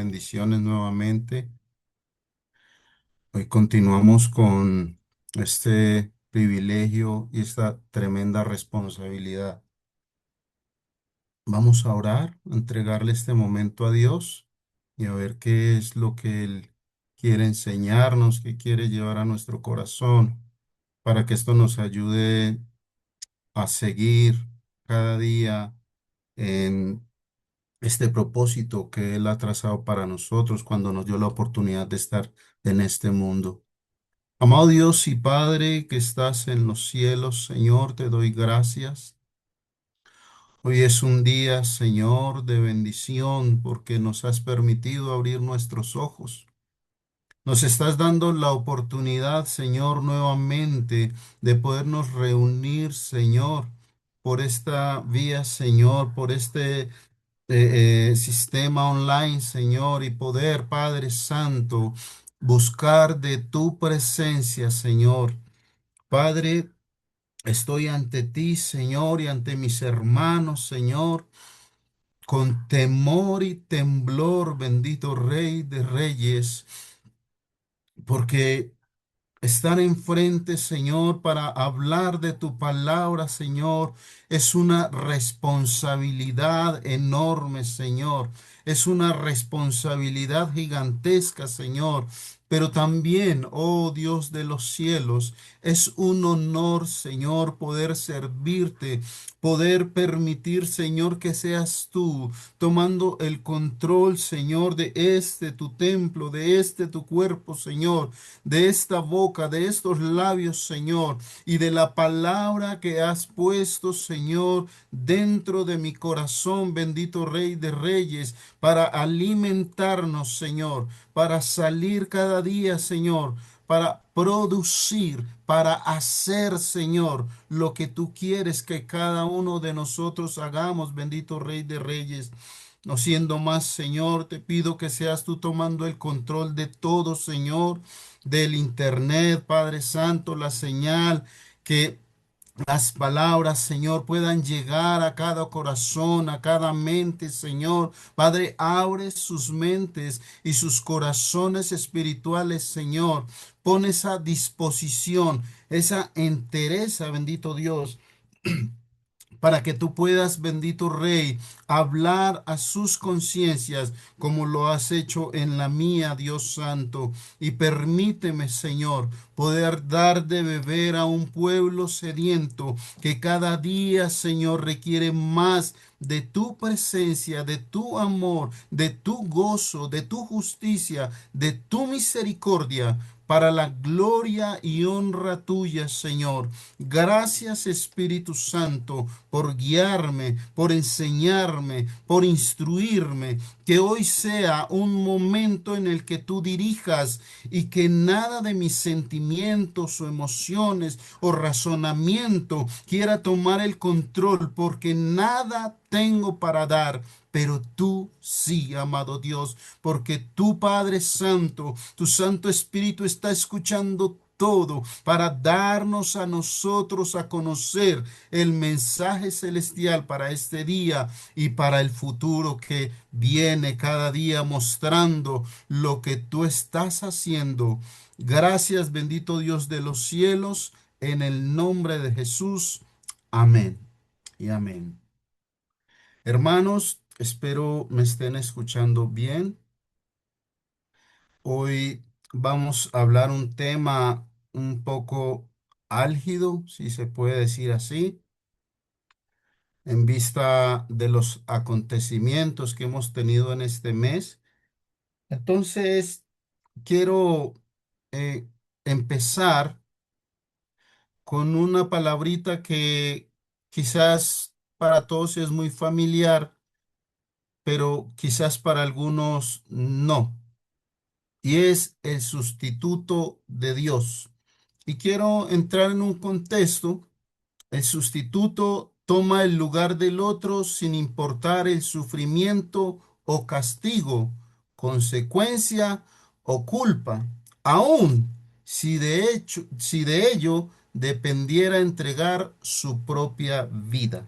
bendiciones nuevamente. Hoy continuamos con este privilegio y esta tremenda responsabilidad. Vamos a orar, a entregarle este momento a Dios y a ver qué es lo que Él quiere enseñarnos, qué quiere llevar a nuestro corazón, para que esto nos ayude a seguir cada día en este propósito que Él ha trazado para nosotros cuando nos dio la oportunidad de estar en este mundo. Amado Dios y Padre que estás en los cielos, Señor, te doy gracias. Hoy es un día, Señor, de bendición porque nos has permitido abrir nuestros ojos. Nos estás dando la oportunidad, Señor, nuevamente de podernos reunir, Señor, por esta vía, Señor, por este sistema online, Señor, y poder, Padre Santo, buscar de tu presencia, Señor. Padre, estoy ante ti, Señor, y ante mis hermanos, Señor, con temor y temblor, bendito Rey de Reyes, porque estar enfrente, Señor, para hablar de tu palabra, Señor, es una responsabilidad enorme, Señor. Es una responsabilidad gigantesca, Señor. Pero también, oh Dios de los cielos, es un honor, Señor, poder servirte, poder permitir, Señor, que seas tú tomando el control, Señor, de este tu templo, de este tu cuerpo, Señor, de esta boca, de estos labios, Señor, y de la palabra que has puesto, Señor, dentro de mi corazón, bendito Rey de Reyes, para alimentarnos, Señor, para salir cada día, Señor, para producir, para hacer, Señor, lo que tú quieres que cada uno de nosotros hagamos, bendito Rey de Reyes. No siendo más, Señor, te pido que seas tú tomando el control de todo, Señor, del internet, Padre Santo, la señal, que las palabras, Señor, puedan llegar a cada corazón, a cada mente, Señor. Padre, abre sus mentes y sus corazones espirituales, Señor. Pon esa disposición, esa entereza, bendito Dios, para que tú puedas, bendito Rey, hablar a sus conciencias como lo has hecho en la mía, Dios Santo. Y permíteme, Señor, poder dar de beber a un pueblo sediento que cada día, Señor, requiere más de tu presencia, de tu amor, de tu gozo, de tu justicia, de tu misericordia, para la gloria y honra tuya, Señor. Gracias, Espíritu Santo, por guiarme, por enseñarme, por instruirme. Que hoy sea un momento en el que tú dirijas y que nada de mis sentimientos o emociones o razonamiento quiera tomar el control, porque nada tengo para dar. Pero tú sí, amado Dios, porque tu Padre Santo, tu Santo Espíritu está escuchando todo para darnos a nosotros a conocer el mensaje celestial para este día y para el futuro que viene cada día, mostrando lo que tú estás haciendo. Gracias, bendito Dios de los cielos, en el nombre de Jesús. Amén y amén. Hermanos, espero me estén escuchando bien. Hoy vamos a hablar un tema un poco álgido, si se puede decir así, en vista de los acontecimientos que hemos tenido en este mes. Entonces, quiero eh, empezar con una palabrita que quizás para todos es muy familiar, pero quizás para algunos no, y es el sustituto de Dios. Y quiero entrar en un contexto. El sustituto toma el lugar del otro sin importar el sufrimiento o castigo, consecuencia o culpa, aun si de ello dependiera entregar su propia vida.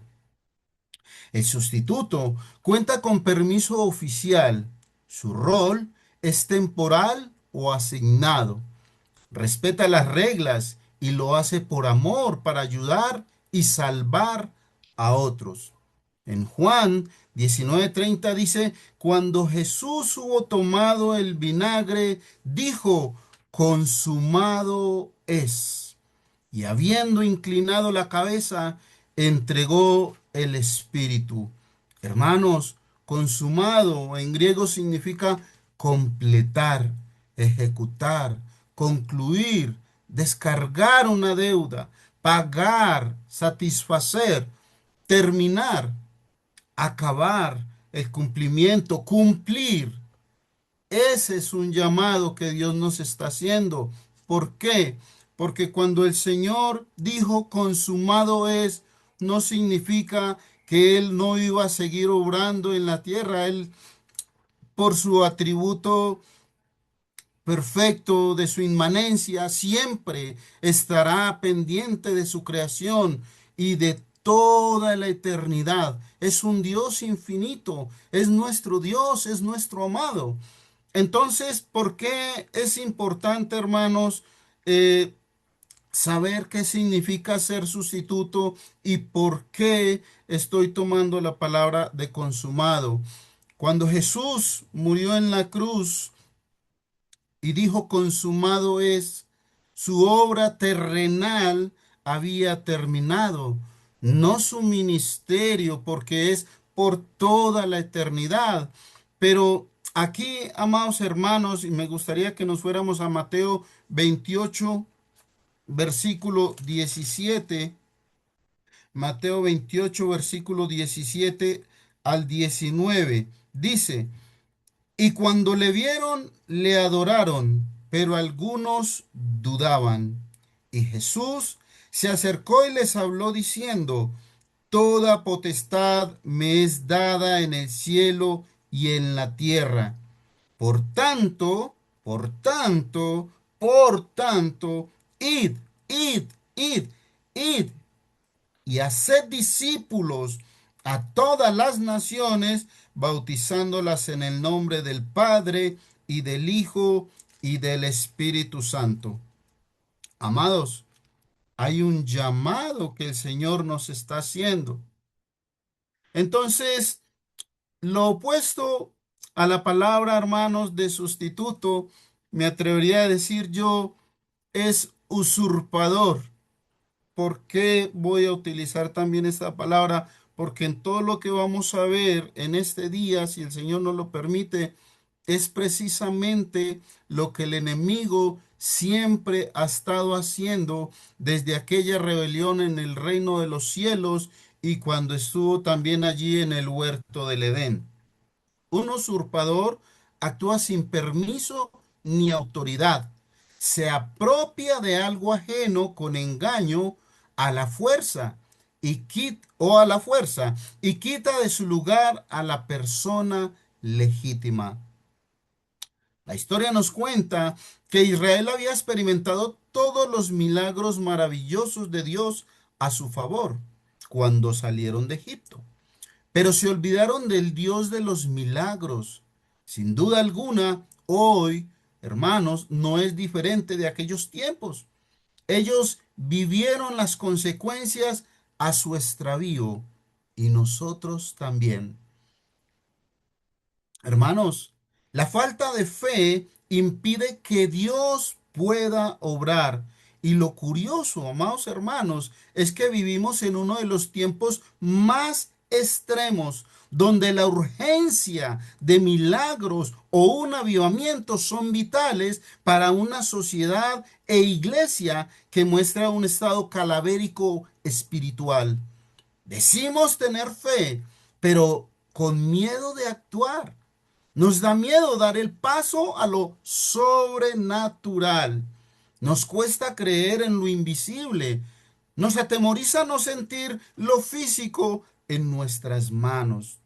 El sustituto cuenta con permiso oficial, Su rol es temporal o asignado. Respeta las reglas y lo hace por amor para ayudar y salvar a otros. En Juan 19:30 dice, cuando Jesús hubo tomado el vinagre, dijo, consumado es. Y habiendo inclinado la cabeza, entregó el espíritu. Hermanos, consumado en griego significa completar, ejecutar, concluir, descargar una deuda, pagar, satisfacer, terminar, acabar, el cumplimiento, cumplir. Ese es un llamado que Dios nos está haciendo. ¿Por qué? Porque cuando el Señor dijo consumado es, no significa que Él no iba a seguir obrando en la tierra. Él, por su atributo perfecto de su inmanencia, siempre estará pendiente de su creación y de toda la eternidad. Es un Dios infinito, es nuestro Dios, es nuestro amado. Entonces, ¿por qué es importante, hermanos, eh, saber qué significa ser sustituto y por qué estoy tomando la palabra de consumado? Cuando Jesús murió en la cruz y dijo consumado es, su obra terrenal había terminado, no su ministerio, porque es por toda la eternidad. Pero aquí, amados hermanos, y me gustaría que nos fuéramos a Mateo 28, versículo 17. Mateo 28, versículo 17 al 19. Dice, y cuando le vieron, le adoraron, pero algunos dudaban. Y Jesús se acercó y les habló diciendo, toda potestad me es dada en el cielo y en la tierra. Por tanto, por tanto, por tanto, id, id, id, id y haced discípulos a todas las naciones, bautizándolas en el nombre del Padre y del Hijo y del Espíritu Santo. Amados, hay un llamado que el Señor nos está haciendo. Entonces, lo opuesto a la palabra, hermanos, de sustituto, me atrevería a decir yo, es usurpador. ¿Por qué voy a utilizar también esta palabra? Porque en todo lo que vamos a ver en este día, si el Señor nos lo permite, es precisamente lo que el enemigo siempre ha estado haciendo desde aquella rebelión en el reino de los cielos y cuando estuvo también allí en el huerto del Edén. Un usurpador actúa sin permiso ni autoridad. Se apropia de algo ajeno con engaño a la fuerza a la fuerza y quita de su lugar a la persona legítima. La historia nos cuenta que Israel había experimentado todos los milagros maravillosos de Dios a su favor cuando salieron de Egipto. Pero se olvidaron del Dios de los milagros. Sin duda alguna, hoy, hermanos, no es diferente de aquellos tiempos. Ellos vivieron las consecuencias a su extravío y nosotros también. Hermanos, la falta de fe impide que Dios pueda obrar. Y lo curioso, amados hermanos, es que vivimos en uno de los tiempos más extremos, donde la urgencia de milagros o un avivamiento son vitales para una sociedad e iglesia que muestra un estado calavérico espiritual. Decimos tener fe, pero con miedo de actuar. Nos da miedo dar el paso a lo sobrenatural. Nos cuesta creer en lo invisible. Nos atemoriza no sentir lo físico en nuestras manos.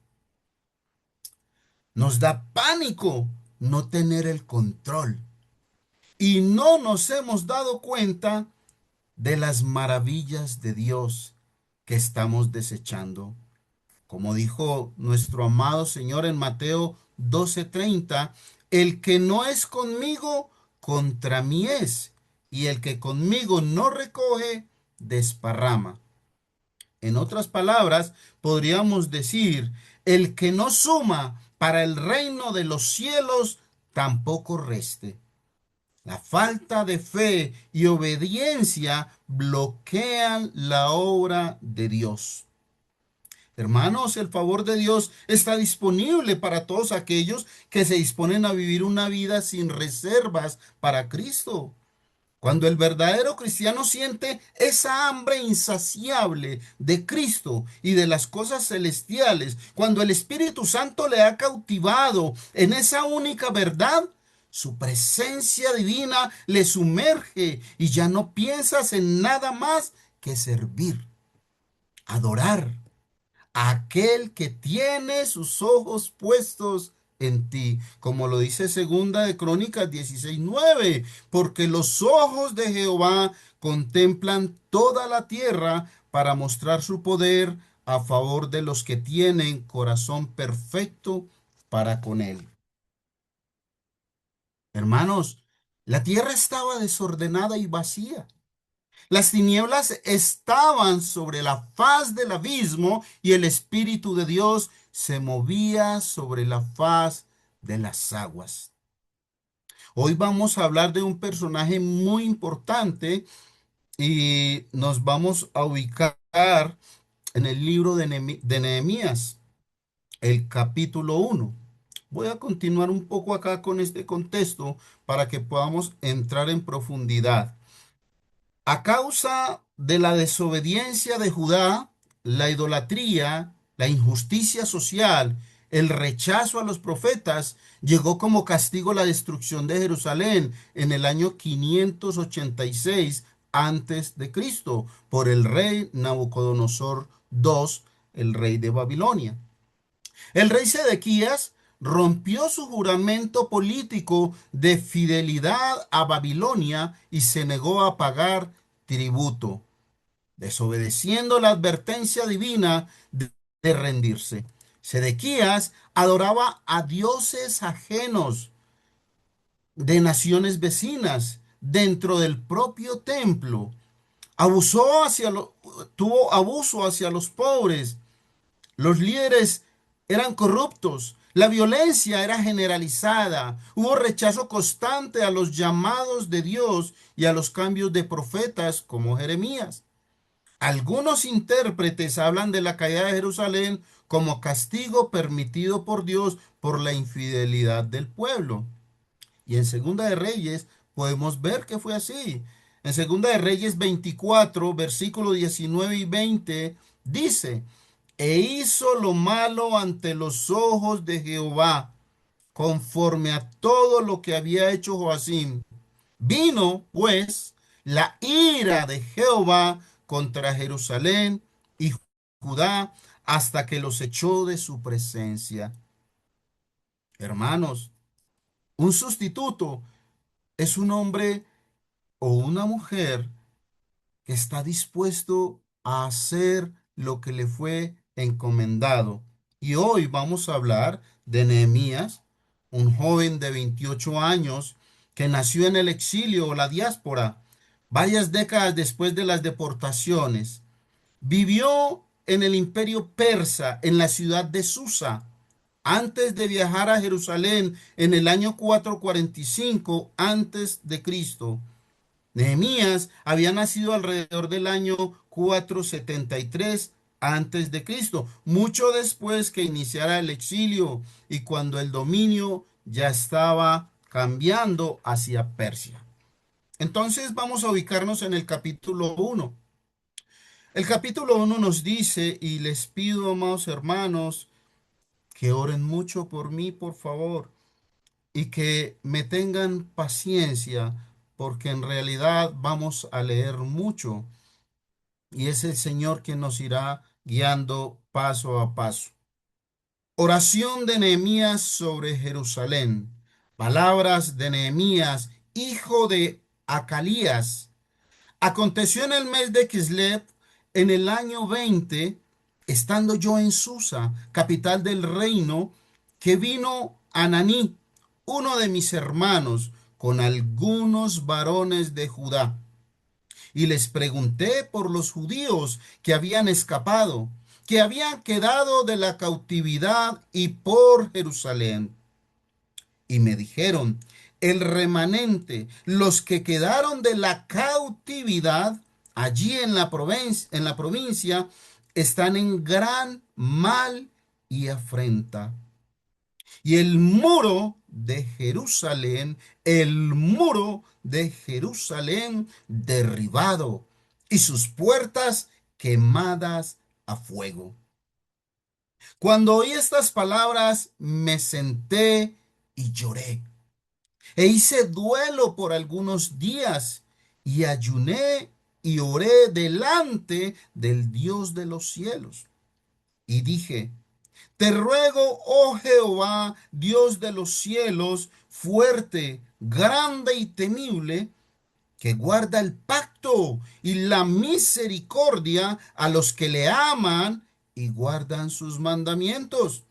Nos da pánico no tener el control. Y no nos hemos dado cuenta de las maravillas de Dios que estamos desechando. Como dijo nuestro amado Señor en Mateo 12:30, el que no es conmigo, contra mí es, y el que conmigo no recoge, desparrama. En otras palabras, podríamos decir, el que no suma para el reino de los cielos, tampoco reste. La falta de fe y obediencia bloquean la obra de Dios. Hermanos, el favor de Dios está disponible para todos aquellos que se disponen a vivir una vida sin reservas para Cristo. Cuando el verdadero cristiano siente esa hambre insaciable de Cristo y de las cosas celestiales, cuando el Espíritu Santo le ha cautivado en esa única verdad, su presencia divina le sumerge y ya no piensas en nada más que servir, adorar a aquel que tiene sus ojos puestos en ti, como lo dice segunda de Crónicas 16:9, porque los ojos de Jehová contemplan toda la tierra para mostrar su poder a favor de los que tienen corazón perfecto para con él. Hermanos, la tierra estaba desordenada y vacía. Las tinieblas estaban sobre la faz del abismo y el Espíritu de Dios se movía sobre la faz de las aguas. Hoy vamos a hablar de un personaje muy importante y nos vamos a ubicar en el libro de Nehemías, el capítulo 1. Voy a continuar un poco acá con este contexto para que podamos entrar en profundidad. A causa de la desobediencia de Judá, la idolatría, la injusticia social, el rechazo a los profetas, llegó como castigo la destrucción de Jerusalén en el año 586 antes de Cristo por el rey Nabucodonosor II, el rey de Babilonia. El rey Sedequías rompió su juramento político de fidelidad a Babilonia y se negó a pagar tributo, desobedeciendo la advertencia divina de rendirse. Sedequías adoraba a dioses ajenos de naciones vecinas dentro del propio templo. Abusó tuvo abuso hacia los pobres. Los líderes eran corruptos, la violencia era generalizada, hubo rechazo constante a los llamados de Dios y a los cambios de profetas como Jeremías. Algunos intérpretes hablan de la caída de Jerusalén como castigo permitido por Dios por la infidelidad del pueblo. Y en Segunda de Reyes podemos ver que fue así. En Segunda de Reyes 24, versículos 19 y 20, dice: E hizo lo malo ante los ojos de Jehová, conforme a todo lo que había hecho Joacim. Vino, pues, la ira de Jehová contra Jerusalén y Judá hasta que los echó de su presencia. Hermanos, un sustituto es un hombre o una mujer que está dispuesto a hacer lo que le fue encomendado. Y hoy vamos a hablar de Nehemías, un joven de 28 años que nació en el exilio o la diáspora, varias décadas después de las deportaciones. Vivió en el imperio persa, en la ciudad de Susa, antes de viajar a Jerusalén en el año 445 antes de Cristo. Nehemías había nacido alrededor del año 473 antes de Cristo, mucho después que iniciara el exilio y cuando el dominio ya estaba cambiando hacia Persia. Entonces vamos a ubicarnos en el capítulo 1. El capítulo 1 nos dice, y les pido, amados hermanos, que oren mucho por mí, por favor, y que me tengan paciencia, porque en realidad vamos a leer mucho y es el Señor quien nos irá guiando paso a paso. Oración de Nehemías sobre Jerusalén. Palabras de Nehemías, hijo de Acalías. Aconteció en el mes de Kislev, en el año 20, estando yo en Susa, capital del reino, que vino Ananí, uno de mis hermanos, con algunos varones de Judá, y les pregunté por los judíos que habían escapado, que habían quedado de la cautividad y por Jerusalén. Y me dijeron, el remanente, los que quedaron de la cautividad allí en la provincia, están en gran mal y afrenta. Y el muro de Jerusalén derribado y sus puertas quemadas a fuego. Cuando oí estas palabras, me senté y lloré. E hice duelo por algunos días y ayuné y oré delante del Dios de los cielos. Y dije, te ruego, oh Jehová, Dios de los cielos, fuerte, grande y temible, que guarda el pacto y la misericordia a los que le aman y guardan sus mandamientos.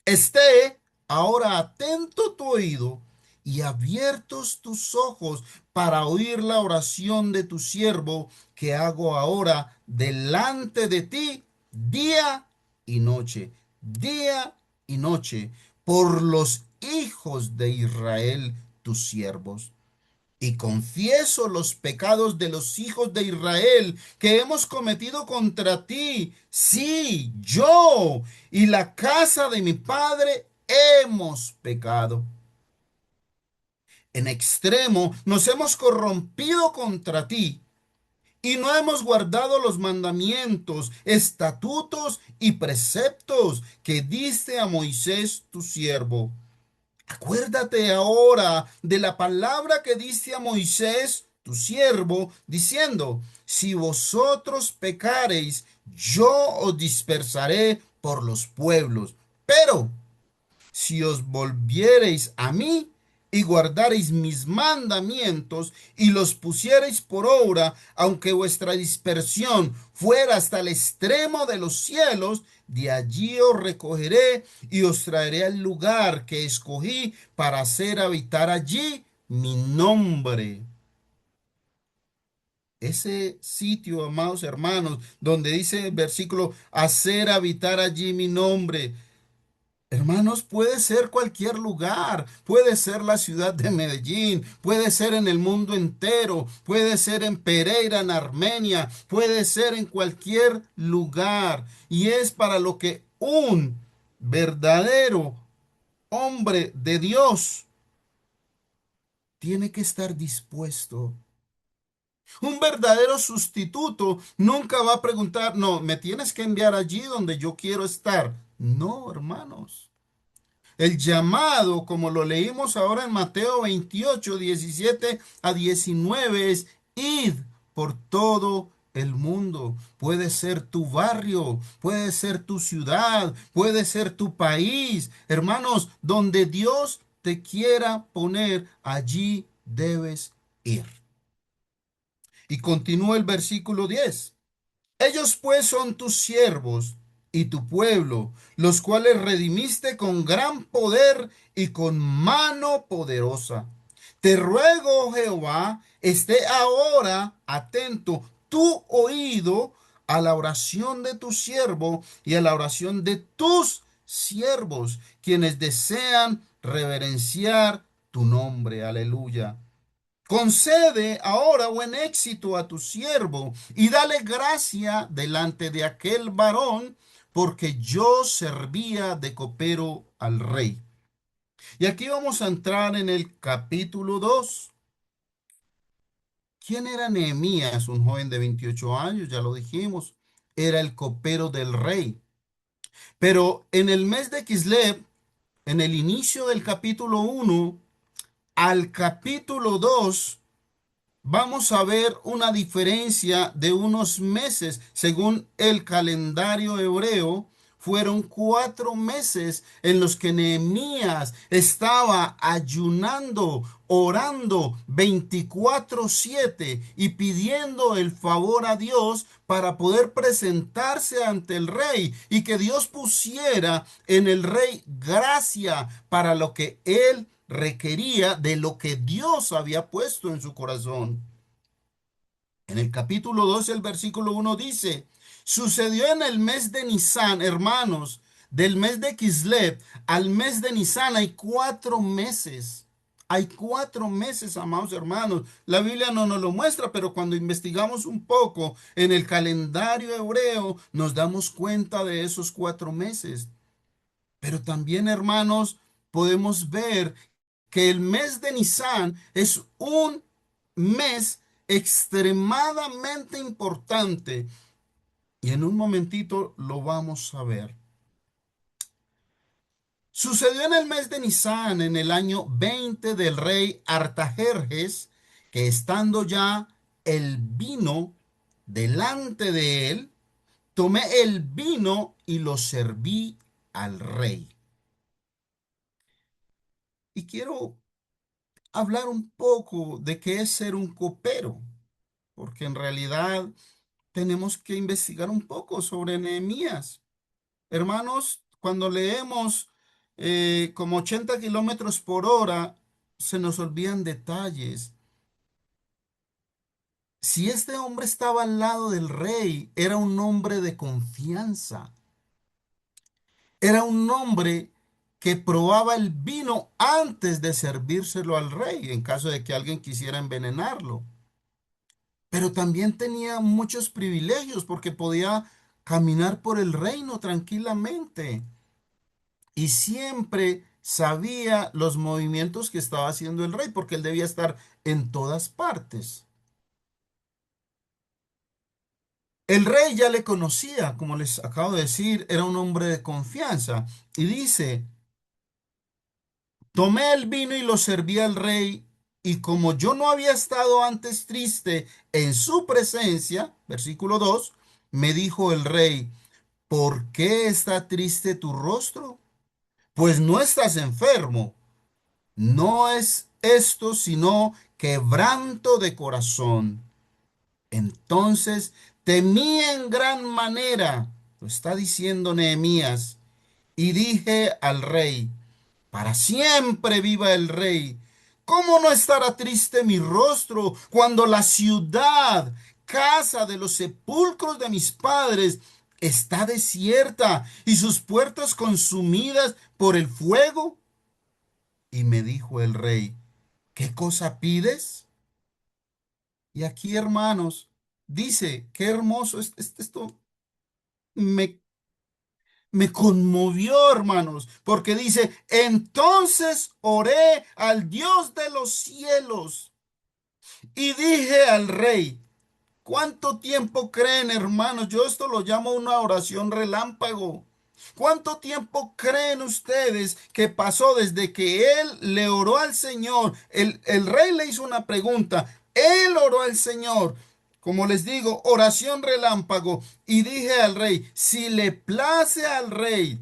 Esté ahora atento tu oído y abiertos tus ojos para oír la oración de tu siervo que hago ahora delante de ti día y noche, por los hijos de Israel, tus siervos. Y confieso los pecados de los hijos de Israel que hemos cometido contra ti. Sí, yo y la casa de mi padre hemos pecado. En extremo nos hemos corrompido contra ti y no hemos guardado los mandamientos, estatutos y preceptos que diste a Moisés tu siervo. Acuérdate ahora de la palabra que diste a Moisés, tu siervo, diciendo, si vosotros pecareis, yo os dispersaré por los pueblos. Pero si os volviereis a mí y guardareis mis mandamientos y los pusiereis por obra, aunque vuestra dispersión fuera hasta el extremo de los cielos, de allí os recogeré y os traeré al lugar que escogí para hacer habitar allí mi nombre. Ese sitio, amados hermanos, donde dice el versículo, hacer habitar allí mi nombre. Hermanos, puede ser cualquier lugar, puede ser la ciudad de Medellín, puede ser en el mundo entero, puede ser en Pereira, en Armenia, puede ser en cualquier lugar. Y es para lo que un verdadero hombre de Dios tiene que estar dispuesto. Un verdadero sustituto nunca va a preguntar, no, me tienes que enviar allí donde yo quiero estar. No, hermanos. El llamado, como lo leímos ahora en Mateo 28, 17 a 19, es id por todo el mundo. Puede ser tu barrio, puede ser tu ciudad, puede ser tu país. Hermanos, donde Dios te quiera poner, allí debes ir. Y continúa el versículo 10. Ellos pues son tus siervos y tu pueblo, los cuales redimiste con gran poder y con mano poderosa. Te ruego, oh Jehová, esté ahora atento tu oído a la oración de tu siervo y a la oración de tus siervos, quienes desean reverenciar tu nombre. Aleluya. Concede ahora buen éxito a tu siervo y dale gracia delante de aquel varón, porque yo servía de copero al rey. Y aquí vamos a entrar en el capítulo 2. ¿Quién era Nehemías? Un joven de 28 años, ya lo dijimos. Era el copero del rey. Pero en el mes de Kislev, en el inicio del capítulo 1 al capítulo 2, vamos a ver una diferencia de unos meses según el calendario hebreo. fueron 4 meses en los que Nehemías estaba ayunando, orando 24/7 y pidiendo el favor a Dios para poder presentarse ante el rey y que Dios pusiera en el rey gracia para lo que él requería de lo que Dios había puesto en su corazón. En el capítulo 12, el versículo 1 dice, sucedió en el mes de Nisan, hermanos, del mes de Kislev al mes de Nisan hay 4 meses. Hay 4 meses, amados hermanos. La Biblia no nos lo muestra, pero cuando investigamos un poco en el calendario hebreo, nos damos cuenta de esos 4 meses. Pero también, hermanos, podemos ver que el mes de Nisan es un mes extremadamente importante y en un momentito lo vamos a ver. Sucedió en el mes de Nisan, en el año 20 del rey Artajerjes, que estando ya el vino delante de él, tomé el vino y lo serví al rey. Y quiero hablar un poco de qué es ser un copero, porque en realidad tenemos que investigar un poco sobre Nehemías. Hermanos, cuando leemos como 80 kilómetros por hora, se nos olvidan detalles. Si este hombre estaba al lado del rey, era un hombre de confianza. Era un hombre que probaba el vino antes de servírselo al rey, en caso de que alguien quisiera envenenarlo. Pero también tenía muchos privilegios porque podía caminar por el reino tranquilamente y siempre sabía los movimientos que estaba haciendo el rey porque él debía estar en todas partes. El rey ya le conocía, como les acabo de decir, era un hombre de confianza y dice, tomé el vino y lo serví al rey y como yo no había estado antes triste en su presencia, versículo 2, me dijo el rey, ¿por qué está triste tu rostro? Pues no estás enfermo. No es esto sino quebranto de corazón. Entonces temí en gran manera, lo está diciendo Nehemías, y dije al rey, para siempre viva el rey. ¿Cómo no estará triste mi rostro cuando la ciudad, casa de los sepulcros de mis padres, está desierta y sus puertas consumidas por el fuego? Y me dijo el rey, ¿qué cosa pides? Y aquí, hermanos, dice, qué hermoso, esto me, me conmovió, hermanos, porque dice, entonces oré al Dios de los cielos y dije al rey, ¿cuánto tiempo creen, hermanos? Yo esto lo llamo una oración relámpago. ¿Cuánto tiempo creen ustedes que pasó desde que él le oró al Señor? El rey le hizo una pregunta. Él oró al Señor. Como les digo, oración relámpago. Y dije al rey, si le place al rey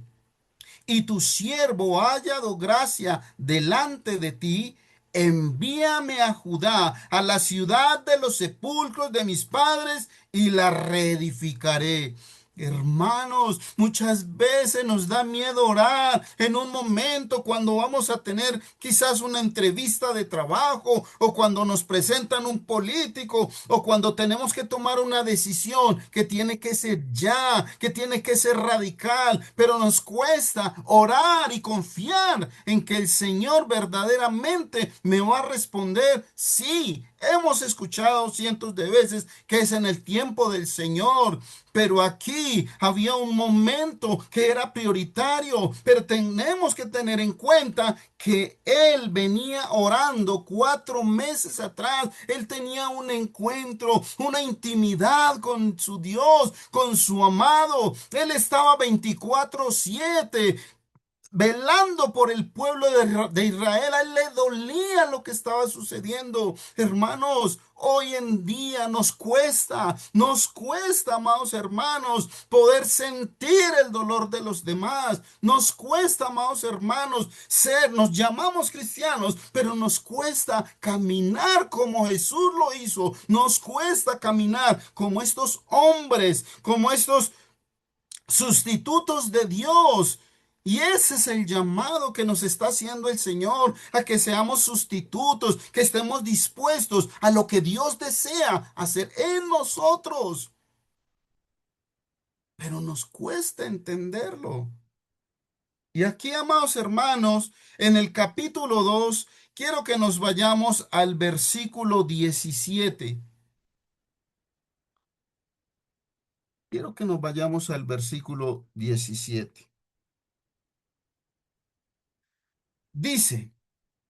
y tu siervo haya hallado gracia delante de ti, envíame a Judá, a la ciudad de los sepulcros de mis padres, y la reedificaré. Hermanos, muchas veces nos da miedo orar en un momento cuando vamos a tener quizás una entrevista de trabajo o cuando nos presentan un político o cuando tenemos que tomar una decisión que tiene que ser ya, que tiene que ser radical, pero nos cuesta orar y confiar en que el Señor verdaderamente me va a responder. Sí, hemos escuchado cientos de veces que es en el tiempo del Señor, pero aquí había un momento que era prioritario, pero tenemos que tener en cuenta que él venía orando 4 meses atrás. Él tenía un encuentro, una intimidad con su Dios, con su amado. Él estaba 24/7 velando por el pueblo de Israel. A él le dolía sabía lo que estaba sucediendo. Hermanos, hoy en día nos cuesta, amados hermanos, poder sentir el dolor de los demás. Nos cuesta, amados hermanos, nos llamamos cristianos, pero nos cuesta caminar como Jesús lo hizo. Nos cuesta caminar como estos hombres, como estos sustitutos de Dios. Y ese es el llamado que nos está haciendo el Señor, a que seamos sustitutos, que estemos dispuestos a lo que Dios desea hacer en nosotros. Pero nos cuesta entenderlo. Y aquí, amados hermanos, en el capítulo 2 quiero que nos vayamos al versículo 17. Quiero que nos vayamos al versículo 17. Dice,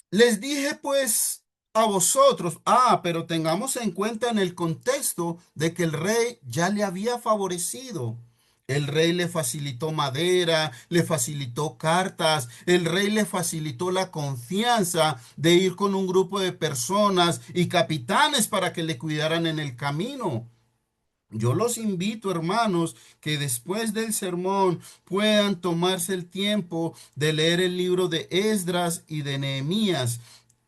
les dije pues a vosotros, pero tengamos en cuenta en el contexto de que el rey ya le había favorecido. El rey le facilitó madera, le facilitó cartas, el rey le facilitó la confianza de ir con un grupo de personas y capitanes para que le cuidaran en el camino. Yo los invito, hermanos, que después del sermón puedan tomarse el tiempo de leer el libro de Esdras y de Nehemías.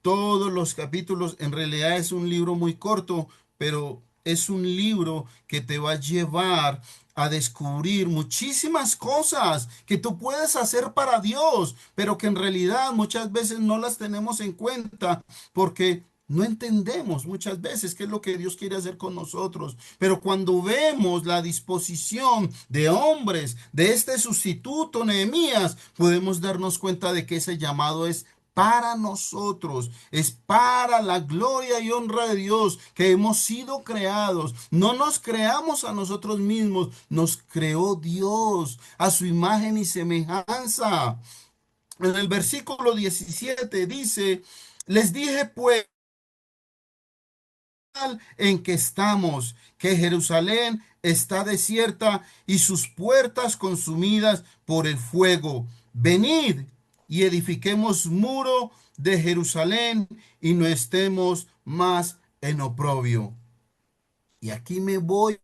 Todos los capítulos, en realidad es un libro muy corto, pero es un libro que te va a llevar a descubrir muchísimas cosas que tú puedes hacer para Dios, pero que en realidad muchas veces no las tenemos en cuenta porque no entendemos muchas veces qué es lo que Dios quiere hacer con nosotros. Pero cuando vemos la disposición de hombres de este sustituto Nehemías, podemos darnos cuenta de que ese llamado es para nosotros, es para la gloria y honra de Dios que hemos sido creados. No nos creamos a nosotros mismos, nos creó Dios a su imagen y semejanza. En el versículo 17 dice, les dije pues en que estamos, que Jerusalén está desierta y sus puertas consumidas por el fuego. Venid y edifiquemos muro de Jerusalén y no estemos más en oprobio. Y aquí me voy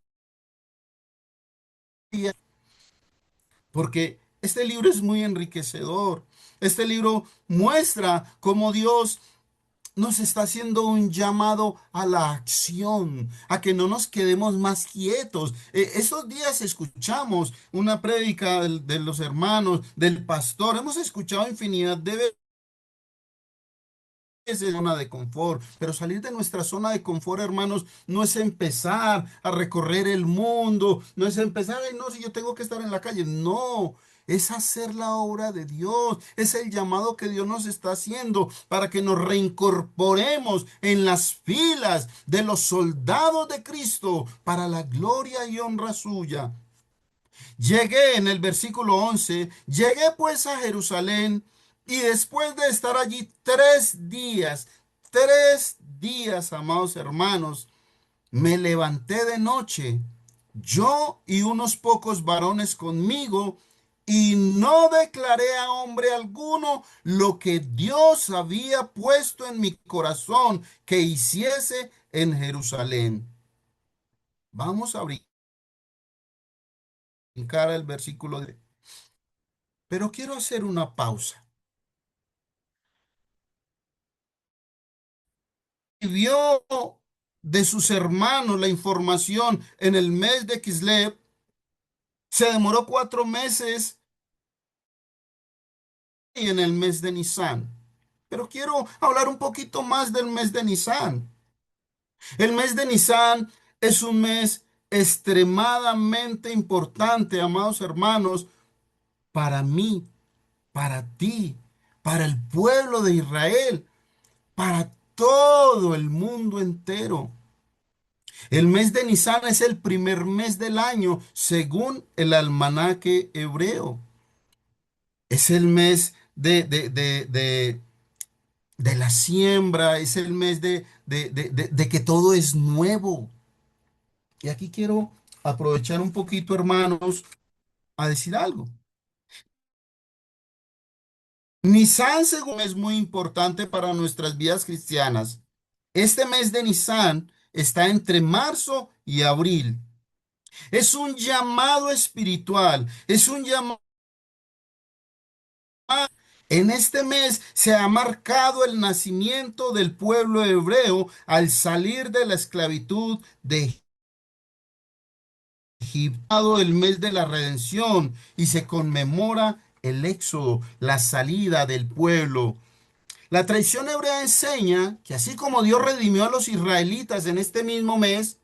porque este libro es muy enriquecedor. Este libro muestra cómo Dios nos está haciendo un llamado a la acción, a que no nos quedemos más quietos. Estos días escuchamos una prédica de los hermanos, del pastor. Hemos escuchado infinidad de veces zona de confort, pero salir de nuestra zona de confort, hermanos, no es empezar a recorrer el mundo, no es empezar, ay, no, si yo tengo que estar en la calle, no. Es hacer la obra de Dios, es el llamado que Dios nos está haciendo para que nos reincorporemos en las filas de los soldados de Cristo para la gloria y honra suya. Llegué en el versículo 11, llegué pues a Jerusalén y después de estar allí 3 días, amados hermanos, me levanté de noche, yo y unos pocos varones conmigo, y no declaré a hombre alguno lo que Dios había puesto en mi corazón que hiciese en Jerusalén. Vamos a brincar el versículo de... Pero quiero hacer una pausa. Vio de sus hermanos la información en el mes de Kislev, se demoró 4 meses y en el mes de Nisan. Pero quiero hablar un poquito más del mes de Nisan. El mes de Nisan es un mes extremadamente importante, amados hermanos, para mí, para ti, para el pueblo de Israel, para todo el mundo entero. El mes de Nisan es el primer mes del año según el almanaque hebreo. Es el mes de la siembra, es el mes de que todo es nuevo. Y aquí quiero aprovechar un poquito, hermanos, a decir algo. Nisan, según es muy importante para nuestras vidas cristianas. Este mes de Nisan está entre marzo y abril. Es un llamado espiritual, es un llamado. En este mes se ha marcado el nacimiento del pueblo hebreo al salir de la esclavitud de Egipto, el mes de la redención, y se conmemora el éxodo, la salida del pueblo. La tradición hebrea enseña que así como Dios redimió a los israelitas en este mismo mes,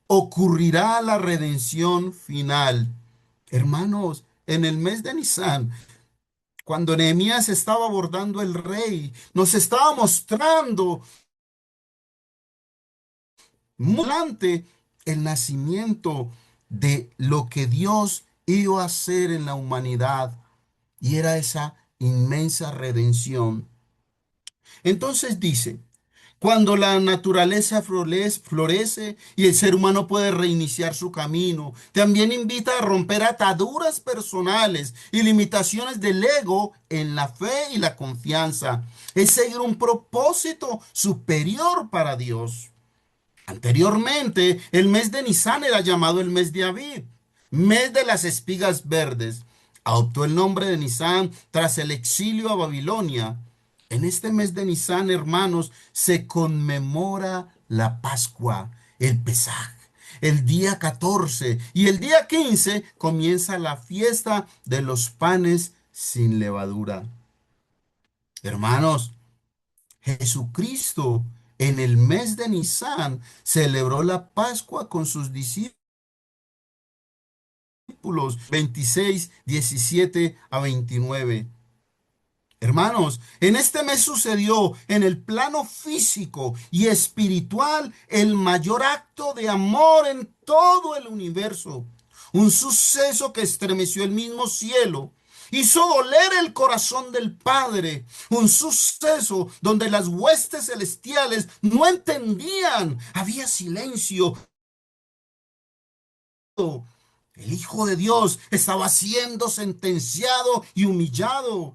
ocurrirá la redención final. Hermanos, en el mes de Nisan, cuando Nehemías estaba abordando el rey, nos estaba mostrando muy adelante el nacimiento de lo que Dios iba a hacer en la humanidad, y era esa inmensa redención. Entonces dice, cuando la naturaleza florece y el ser humano puede reiniciar su camino, también invita a romper ataduras personales y limitaciones del ego en la fe y la confianza. Es seguir un propósito superior para Dios. Anteriormente, el mes de Nisan era llamado el mes de Aviv, mes de las espigas verdes. Adoptó el nombre de Nisan tras el exilio a Babilonia. En este mes de Nisan, hermanos, se conmemora la Pascua, el Pesaj. El día 14 y el día 15 comienza la fiesta de los panes sin levadura. Hermanos, Jesucristo en el mes de Nisan celebró la Pascua con sus discípulos 26, 17 a 29. Hermanos, en este mes sucedió en el plano físico y espiritual el mayor acto de amor en todo el universo. Un suceso que estremeció el mismo cielo, hizo doler el corazón del Padre. Un suceso donde las huestes celestiales no entendían. Había silencio. El Hijo de Dios estaba siendo sentenciado y humillado,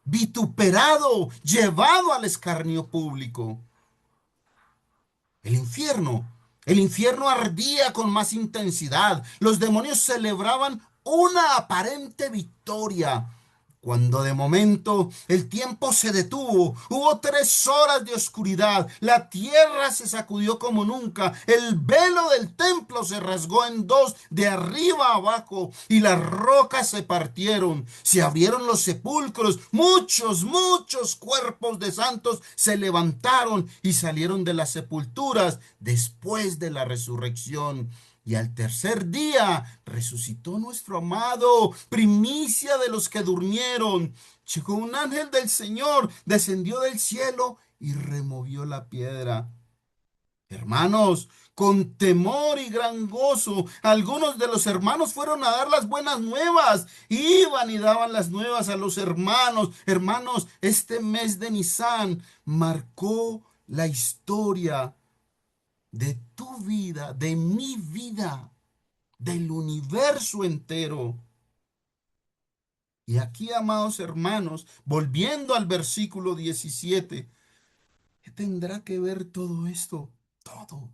vituperado, llevado al escarnio público. El infierno, el infierno ardía con más intensidad. Los demonios celebraban una aparente victoria. Cuando de momento el tiempo se detuvo, hubo 3 horas de oscuridad, la tierra se sacudió como nunca, el velo del templo se rasgó en dos de arriba a abajo y las rocas se partieron, se abrieron los sepulcros, muchos cuerpos de santos se levantaron y salieron de las sepulturas después de la resurrección. Y al tercer día resucitó nuestro amado, primicia de los que durmieron. Llegó un ángel del Señor, descendió del cielo y removió la piedra. Hermanos, con temor y gran gozo, algunos de los hermanos fueron a dar las buenas nuevas. Iban y daban las nuevas a los hermanos. Hermanos, este mes de Nisan marcó la historia de tu vida, de mi vida, del universo entero. Y aquí, amados hermanos, volviendo al versículo 17, ¿qué tendrá que ver todo esto? Todo.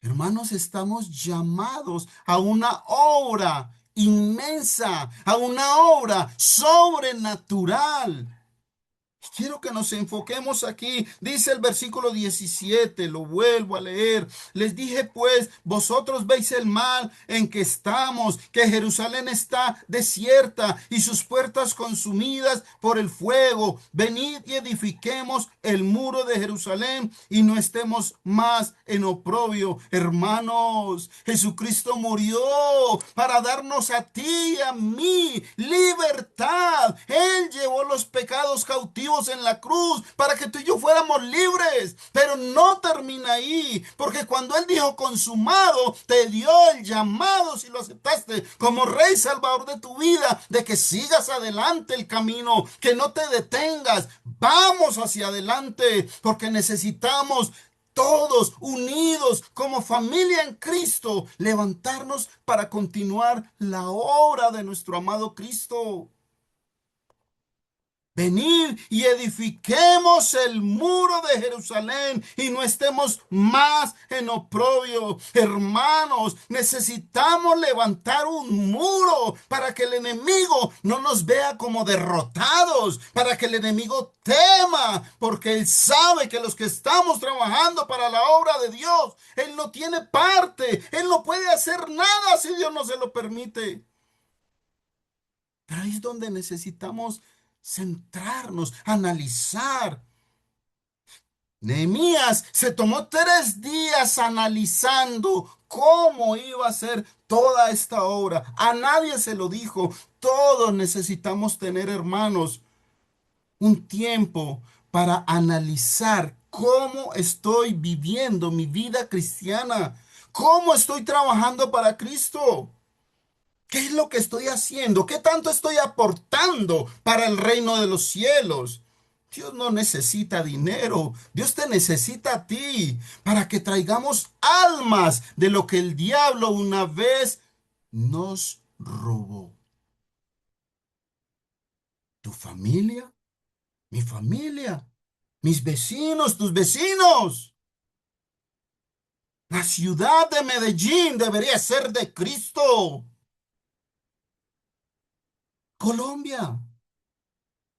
Hermanos, estamos llamados a una obra inmensa, a una obra sobrenatural. Quiero que nos enfoquemos aquí. Dice el versículo 17, lo vuelvo a leer. Les dije pues, vosotros veis el mal en que estamos, que Jerusalén está desierta y sus puertas consumidas por el fuego. Venid y edifiquemos el muro de Jerusalén y no estemos más en oprobio. Hermanos, Jesucristo murió para darnos a ti y a mí libertad. Él llevó los pecados cautivos en la cruz para que tú y yo fuéramos libres. Pero no termina ahí, porque cuando Él dijo consumado, te dio el llamado, si lo aceptaste, como Rey Salvador de tu vida, de que sigas adelante el camino, que no te detengas. Vamos hacia adelante, porque necesitamos todos unidos como familia en Cristo, levantarnos para continuar la obra de nuestro amado Cristo. Venid y edifiquemos el muro de Jerusalén y no estemos más en oprobio. Hermanos, necesitamos levantar un muro para que el enemigo no nos vea como derrotados, para que el enemigo tema, porque él sabe que los que estamos trabajando para la obra de Dios, él no tiene parte, él no puede hacer nada si Dios no se lo permite. Pero ahí es donde necesitamos centrarnos, analizar. Nehemías se tomó 3 días analizando cómo iba a ser toda esta obra. A nadie se lo dijo. Todos necesitamos tener, hermanos, un tiempo para analizar cómo estoy viviendo mi vida cristiana, cómo estoy trabajando para Cristo. ¿Qué es lo que estoy haciendo? ¿Qué tanto estoy aportando para el reino de los cielos? Dios no necesita dinero. Dios te necesita a ti para que traigamos almas de lo que el diablo una vez nos robó. ¿Tu familia? ¿Mi familia? ¿Mis vecinos? ¿Tus vecinos? La ciudad de Medellín debería ser de Cristo. Colombia.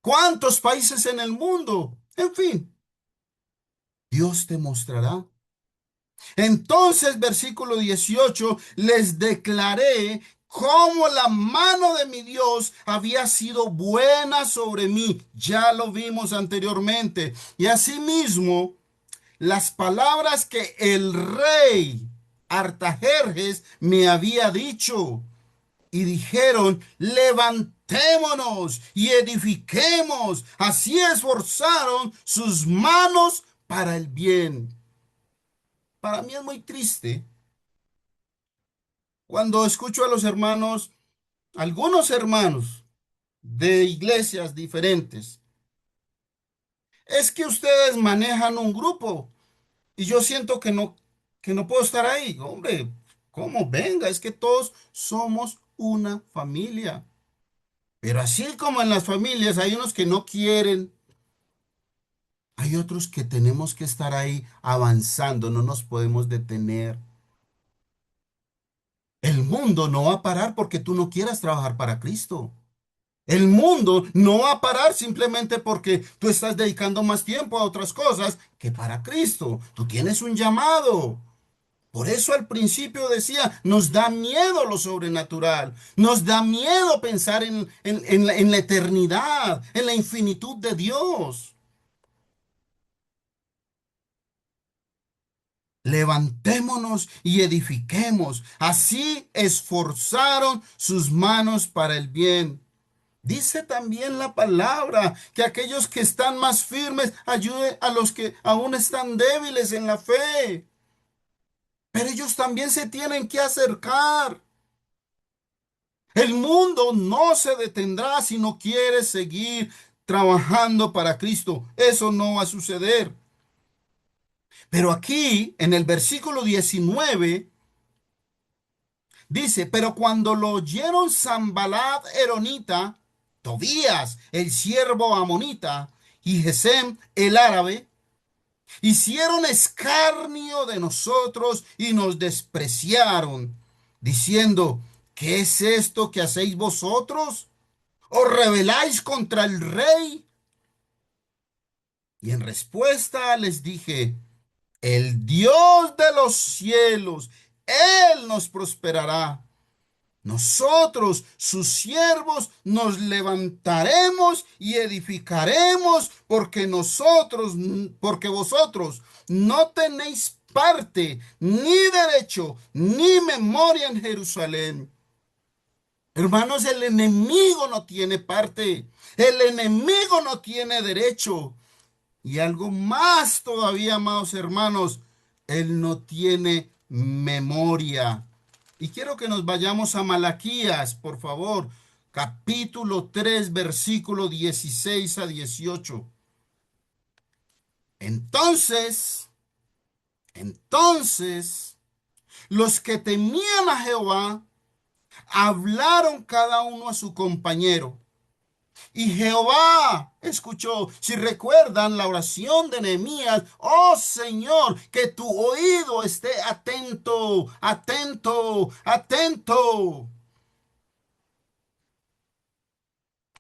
¿Cuántos países en el mundo? En fin. Dios te mostrará. Entonces, versículo 18, les declaré cómo la mano de mi Dios había sido buena sobre mí. Ya lo vimos anteriormente. Y asimismo, las palabras que el rey Artajerjes me había dicho. Y dijeron, levantémonos y edifiquemos. Así esforzaron sus manos para el bien. Para mí es muy triste cuando escucho a los hermanos, algunos hermanos de iglesias diferentes. Es que ustedes manejan un grupo y yo siento que no puedo estar ahí. Hombre, ¿cómo venga? Es que todos somos una familia. Pero así como en las familias hay unos que no quieren, hay otros que tenemos que estar ahí avanzando, no nos podemos detener. El mundo no va a parar porque tú no quieras trabajar para Cristo. El mundo no va a parar simplemente porque tú estás dedicando más tiempo a otras cosas que para Cristo. Tú tienes un llamado. Por eso al principio decía, nos da miedo lo sobrenatural, nos da miedo pensar en la eternidad, en la infinitud de Dios. Levantémonos y edifiquemos. Así esforzaron sus manos para el bien. Dice también la palabra que aquellos que están más firmes ayuden a los que aún están débiles en la fe. Pero ellos también se tienen que acercar. El mundo no se detendrá si no quiere seguir trabajando para Cristo. Eso no va a suceder. Pero aquí, en el versículo 19, dice, pero cuando lo oyeron Sanbalat Eronita, Tobías, el siervo amonita, y Gesem, el árabe, hicieron escarnio de nosotros y nos despreciaron, diciendo, ¿qué es esto que hacéis vosotros? ¿Os rebeláis contra el rey? Y en respuesta les dije, el Dios de los cielos, Él nos prosperará. Nosotros, sus siervos, nos levantaremos y edificaremos, porque vosotros no tenéis parte, ni derecho, ni memoria en Jerusalén. Hermanos, el enemigo no tiene parte, el enemigo no tiene derecho. Y algo más todavía, amados hermanos, él no tiene memoria. Y quiero que nos vayamos a Malaquías, por favor, capítulo 3, versículo 16 a 18. Entonces, entonces, los que temían a Jehová hablaron cada uno a su compañero. Y Jehová escuchó. Si recuerdan la oración de Nehemías, oh Señor, que tu oído esté atento, atento, atento.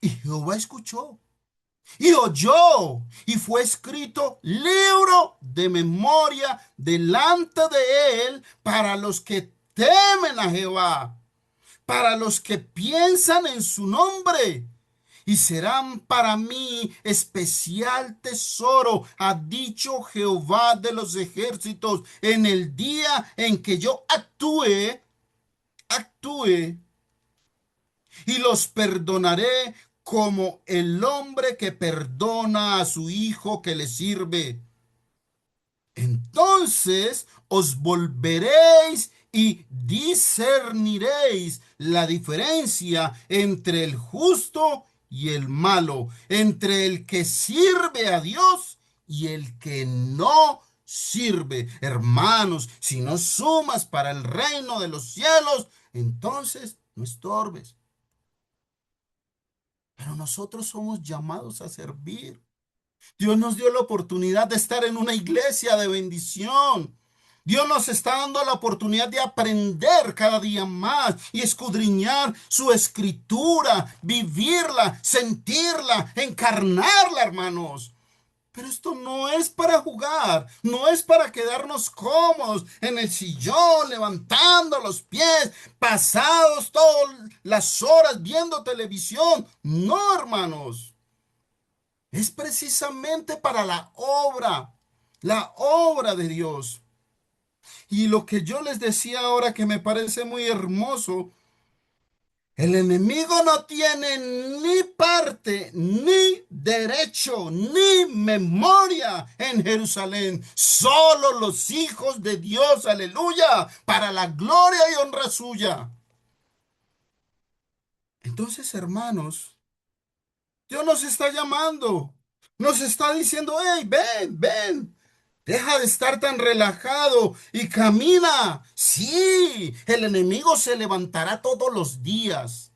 Y Jehová escuchó y oyó, y fue escrito libro de memoria delante de él para los que temen a Jehová, para los que piensan en su nombre. Y serán para mí especial tesoro, ha dicho Jehová de los ejércitos, en el día en que yo actúe y los perdonaré como el hombre que perdona a su hijo que le sirve. Entonces os volveréis y discerniréis la diferencia entre el justo y el malo, entre el que sirve a Dios y el que no sirve. Hermanos, si no sumas para el reino de los cielos, entonces no estorbes. Pero nosotros somos llamados a servir. Dios nos dio la oportunidad de estar en una iglesia de bendición. Dios nos está dando la oportunidad de aprender cada día más y escudriñar su escritura, vivirla, sentirla, encarnarla, hermanos. Pero esto no es para jugar, no es para quedarnos cómodos en el sillón, levantando los pies, pasados todas las horas viendo televisión. No, hermanos. Es precisamente para la obra de Dios. Y lo que yo les decía ahora que me parece muy hermoso, el enemigo no tiene ni parte, ni derecho, ni memoria en Jerusalén. Solo los hijos de Dios, aleluya, para la gloria y honra suya. Entonces, hermanos, Dios nos está llamando, nos está diciendo, hey, ven, ven. Deja de estar tan relajado y camina. Sí, el enemigo se levantará todos los días.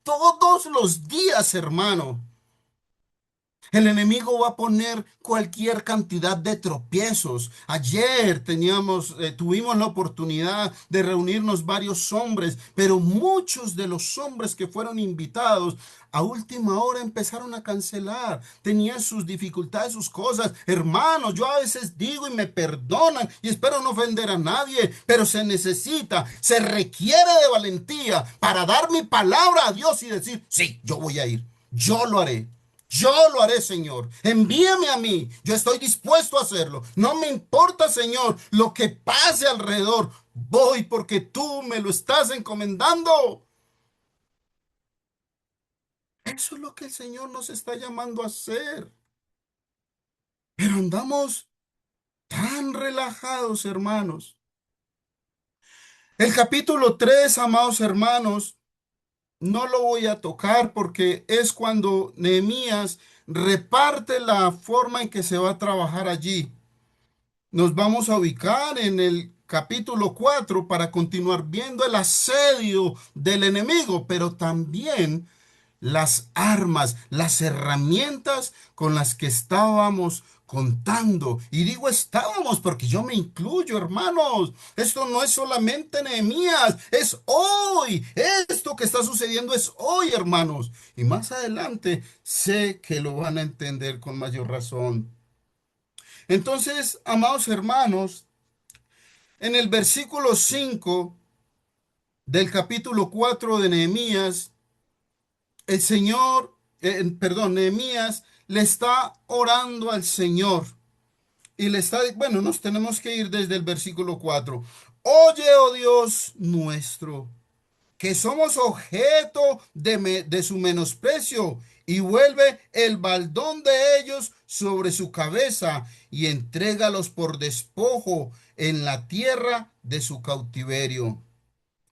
Todos los días, hermano. El enemigo va a poner cualquier cantidad de tropiezos. Ayer tuvimos la oportunidad de reunirnos varios hombres, pero muchos de los hombres que fueron invitados a última hora empezaron a cancelar. Tenían sus dificultades, sus cosas. Hermanos, yo a veces digo y me perdonan y espero no ofender a nadie, pero se requiere de valentía para dar mi palabra a Dios y decir, sí, yo voy a ir, yo lo haré. Yo lo haré, Señor. Envíame a mí. Yo estoy dispuesto a hacerlo. No me importa, Señor, lo que pase alrededor. Voy porque tú me lo estás encomendando. Eso es lo que el Señor nos está llamando a hacer. Pero andamos tan relajados, hermanos. El capítulo 3, amados hermanos, no lo voy a tocar porque es cuando Nehemías reparte la forma en que se va a trabajar allí. Nos vamos a ubicar en el capítulo 4 para continuar viendo el asedio del enemigo, pero también las armas, las herramientas con las que estábamos contando. Y digo estábamos porque yo me incluyo, hermanos. Esto no es solamente Nehemías, es hoy. Esto que está sucediendo es hoy, hermanos. Y más adelante sé que lo van a entender con mayor razón. Entonces, amados hermanos, en el versículo 5 del capítulo 4 de Nehemías, el Señor, perdón, Nehemías le está orando al Señor y le está, bueno, nos tenemos que ir desde el versículo 4. Oye, oh Dios nuestro, que somos objeto de su menosprecio, y vuelve el baldón de ellos sobre su cabeza y entrégalos por despojo en la tierra de su cautiverio.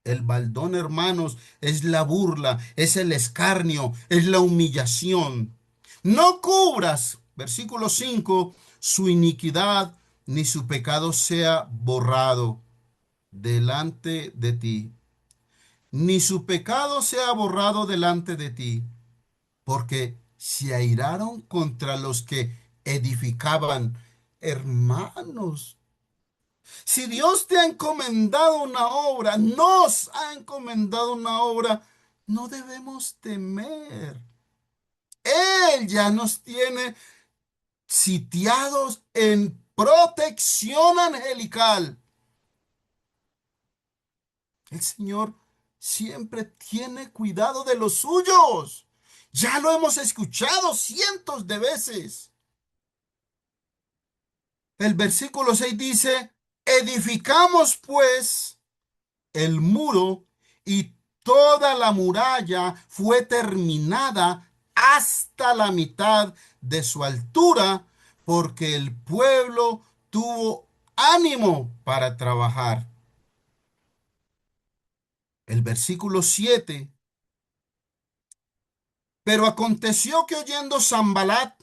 El baldón, hermanos, es la burla, es el escarnio, es la humillación. No cubras, versículo 5, su iniquidad, ni su pecado sea borrado delante de ti, ni su pecado sea borrado delante de ti. porque se airaron contra los que edificaban. Hermanos, si Dios te ha encomendado una obra, nos ha encomendado una obra, no debemos temer. Él ya nos tiene sitiados en protección angelical. El Señor siempre tiene cuidado de los suyos. Ya lo hemos escuchado cientos de veces. El versículo 6 dice, edificamos pues el muro y toda la muralla fue terminada hasta la mitad de su altura, porque el pueblo tuvo ánimo para trabajar. El versículo 7. Pero aconteció que oyendo Sanbalat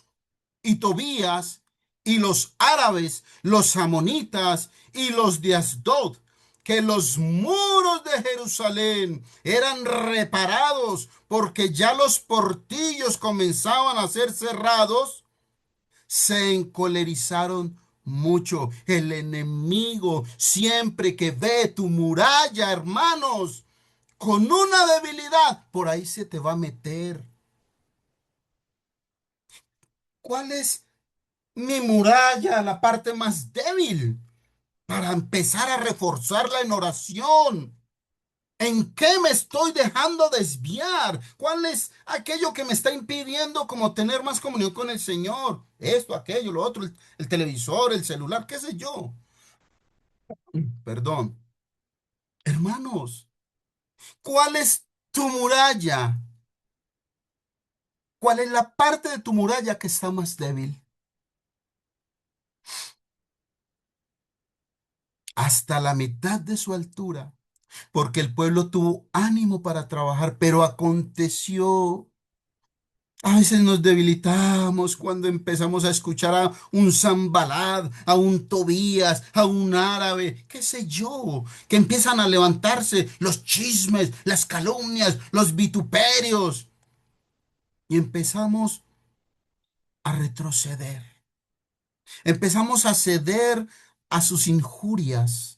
y Tobías y los árabes, los amonitas y los de Asdod, que los muros de Jerusalén eran reparados porque ya los portillos comenzaban a ser cerrados, se encolerizaron mucho. El enemigo, siempre que ve tu muralla, hermanos, con una debilidad, por ahí se te va a meter. ¿Cuál es mi muralla, la parte más débil, para empezar a reforzarla en oración? ¿En qué me estoy dejando desviar? ¿Cuál es aquello que me está impidiendo como tener más comunión con el Señor? Esto, aquello, lo otro, el televisor, el celular, qué sé yo. Perdón. Hermanos, ¿cuál es tu muralla? ¿Cuál es la parte de tu muralla que está más débil? Hasta la mitad de su altura, porque el pueblo tuvo ánimo para trabajar, pero aconteció. A veces nos debilitamos cuando empezamos a escuchar a un Sanballat, a un Tobías, a un árabe, qué sé yo, que empiezan a levantarse los chismes, las calumnias, los vituperios, y empezamos a retroceder, empezamos a ceder a sus injurias.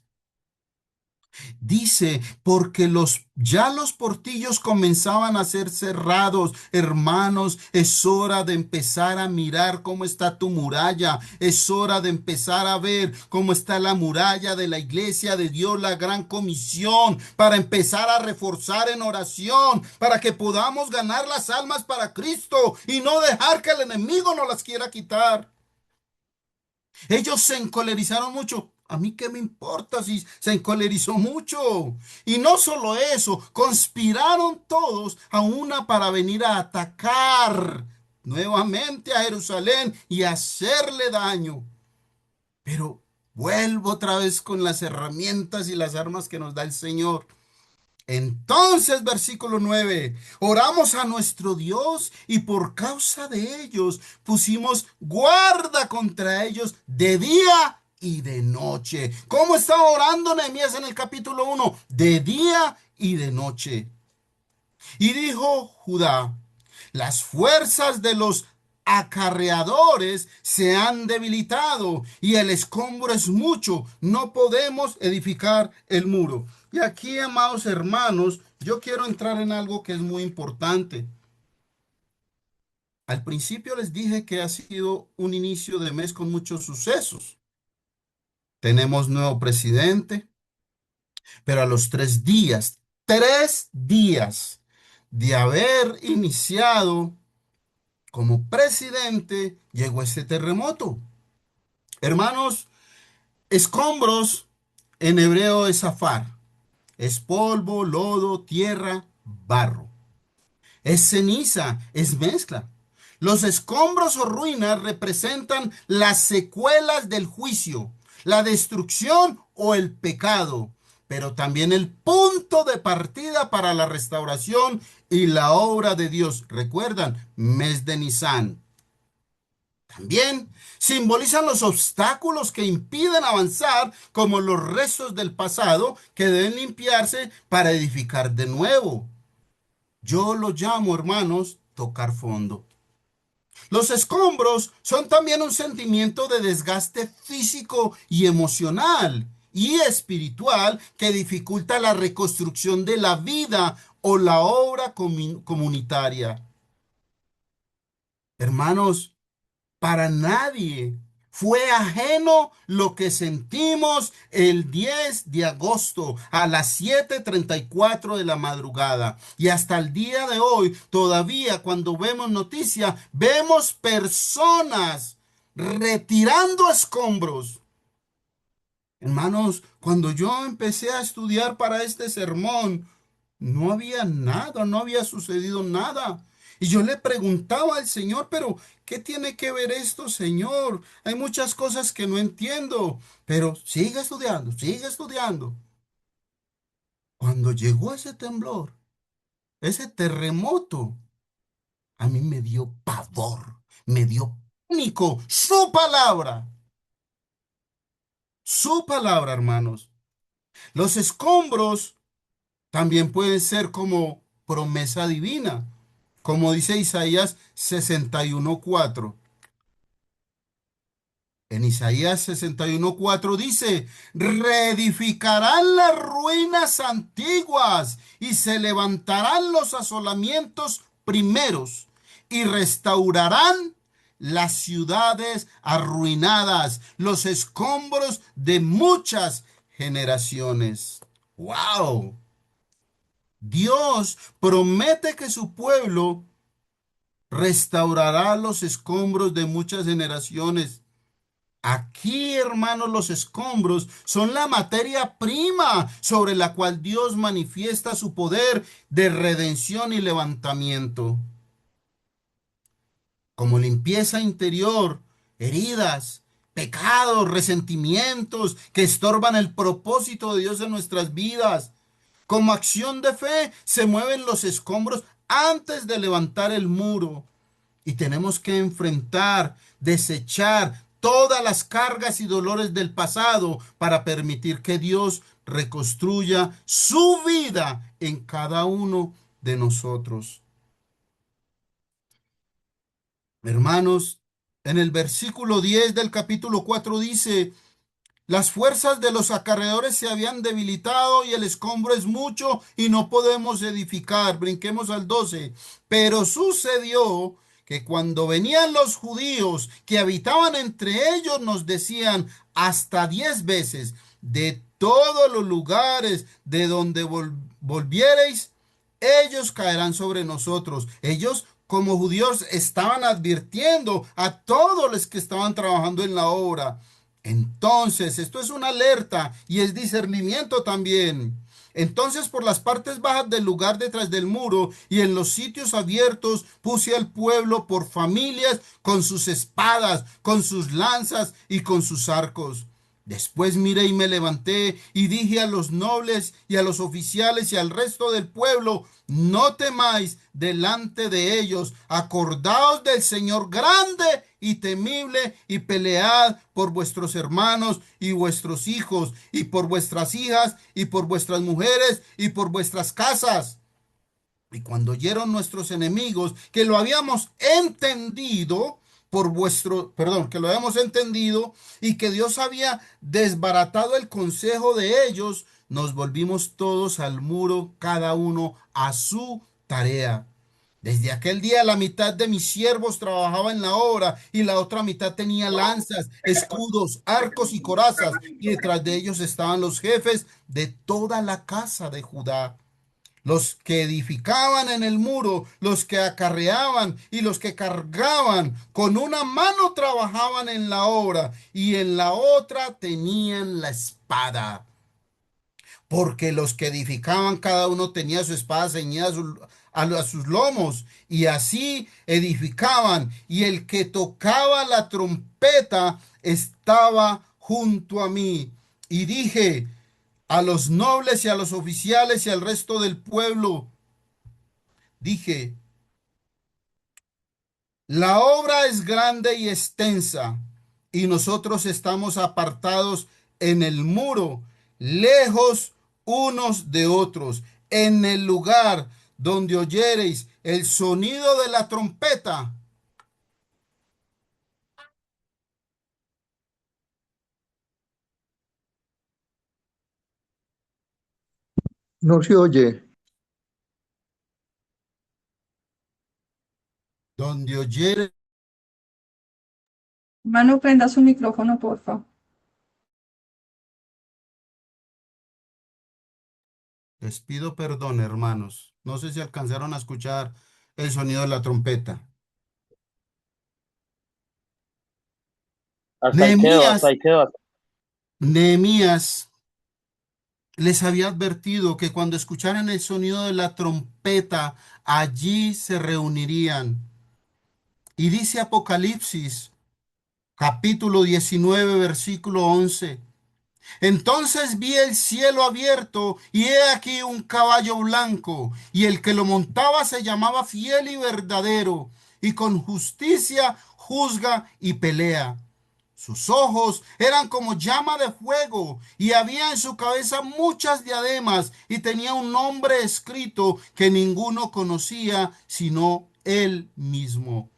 Dice, porque ya los portillos comenzaban a ser cerrados. Hermanos, es hora de empezar a mirar cómo está tu muralla. Es hora de empezar a ver cómo está la muralla de la iglesia de Dios, la gran comisión, para empezar a reforzar en oración, para que podamos ganar las almas para Cristo y no dejar que el enemigo nos las quiera quitar. Ellos se encolerizaron mucho. A mí qué me importa si se encolerizó mucho. Y no solo eso, conspiraron todos a una para venir a atacar nuevamente a Jerusalén y hacerle daño. Pero vuelvo otra vez con las herramientas y las armas que nos da el Señor. Entonces, versículo 9, oramos a nuestro Dios y por causa de ellos pusimos guarda contra ellos de día y de noche. ¿Cómo estaba orando Nehemías en el capítulo 1? De día y de noche. Y dijo Judá, las fuerzas de los acarreadores se han debilitado y el escombro es mucho. No podemos edificar el muro. Y aquí, amados hermanos, yo quiero entrar en algo que es muy importante. Al principio les dije que ha sido un inicio de mes con muchos sucesos. Tenemos nuevo presidente, pero a los 3 días de haber iniciado como presidente, llegó este terremoto. Hermanos, escombros en hebreo es zafar. Es polvo, lodo, tierra, barro. Es ceniza, es mezcla. Los escombros o ruinas representan las secuelas del juicio, la destrucción o el pecado, pero también el punto de partida para la restauración y la obra de Dios. ¿Recuerdan? Mes de Nisan. También simbolizan los obstáculos que impiden avanzar, como los restos del pasado que deben limpiarse para edificar de nuevo. Yo lo llamo, hermanos, tocar fondo. Los escombros son también un sentimiento de desgaste físico y emocional y espiritual que dificulta la reconstrucción de la vida o la obra comunitaria. Hermanos, para nadie fue ajeno lo que sentimos el 10 de agosto a las 7:34 de la madrugada. Y hasta el día de hoy, todavía cuando vemos noticias, vemos personas retirando escombros. Hermanos, cuando yo empecé a estudiar para este sermón, no había nada, no había sucedido nada. Y yo le preguntaba al Señor, pero ¿qué tiene que ver esto, Señor? Hay muchas cosas que no entiendo, pero sigue estudiando, sigue estudiando. Cuando llegó ese temblor, ese terremoto, a mí me dio pavor, me dio pánico. Su palabra, hermanos. Los escombros también pueden ser como promesa divina, como dice Isaías 61:4. En Isaías 61:4 dice, reedificarán las ruinas antiguas y se levantarán los asolamientos primeros y restaurarán las ciudades arruinadas, los escombros de muchas generaciones. ¡Wow! Dios promete que su pueblo restaurará los escombros de muchas generaciones. Aquí, hermanos, los escombros son la materia prima sobre la cual Dios manifiesta su poder de redención y levantamiento, como limpieza interior, heridas, pecados, resentimientos que estorban el propósito de Dios en nuestras vidas. Como acción de fe se mueven los escombros antes de levantar el muro. Y tenemos que enfrentar, desechar todas las cargas y dolores del pasado para permitir que Dios reconstruya su vida en cada uno de nosotros. Hermanos, en el versículo 10 del capítulo 4 dice, las fuerzas de los acarreadores se habían debilitado y el escombro es mucho y no podemos edificar. Brinquemos al 12. Pero sucedió que cuando venían los judíos que habitaban entre ellos nos decían hasta 10 veces, de todos los lugares de donde volviereis, ellos caerán sobre nosotros. Ellos como judíos estaban advirtiendo a todos los que estaban trabajando en la obra. Entonces, esto es una alerta y es discernimiento también. Entonces, por las partes bajas del lugar detrás del muro y en los sitios abiertos puse al pueblo por familias con sus espadas, con sus lanzas y con sus arcos. Después miré y me levanté y dije a los nobles y a los oficiales y al resto del pueblo, no temáis delante de ellos, acordaos del Señor grande y temible y pelead por vuestros hermanos y vuestros hijos y por vuestras hijas y por vuestras mujeres y por vuestras casas. Y cuando oyeron nuestros enemigos que lo habíamos entendido que lo habíamos entendido y que Dios había desbaratado el consejo de ellos, nos volvimos todos al muro, cada uno a su tarea. Desde aquel día la mitad de mis siervos trabajaba en la obra y la otra mitad tenía lanzas, escudos, arcos y corazas, y detrás de ellos estaban los jefes de toda la casa de Judá, los que edificaban en el muro, los que acarreaban y los que cargaban. Con una mano trabajaban en la obra y en la otra tenían la espada. Porque los que edificaban, cada uno tenía su espada ceñida a sus lomos, y así edificaban. Y el que tocaba la trompeta estaba junto a mí. Y dije a los nobles y a los oficiales y al resto del pueblo, dije, la obra es grande y extensa, y nosotros estamos apartados en el muro, lejos unos de otros. En el lugar donde oyereis El sonido de la trompeta. No se oye. Donde oyere, Manu, prenda su micrófono, porfa. les pido perdón, hermanos. No sé si alcanzaron a escuchar el sonido de la trompeta. Hasta ahí quedó, hasta Nehemías, ahí quedó. Nehemías les había advertido que cuando escucharan el sonido de la trompeta, allí se reunirían. Y dice Apocalipsis, capítulo 19, versículo 11. Entonces vi el cielo abierto y he aquí un caballo blanco, y el que lo montaba se llamaba Fiel y Verdadero, y con justicia juzga y pelea. Sus ojos eran como llama de fuego, y había en su cabeza muchas diademas, y tenía un nombre escrito que ninguno conocía sino él mismo.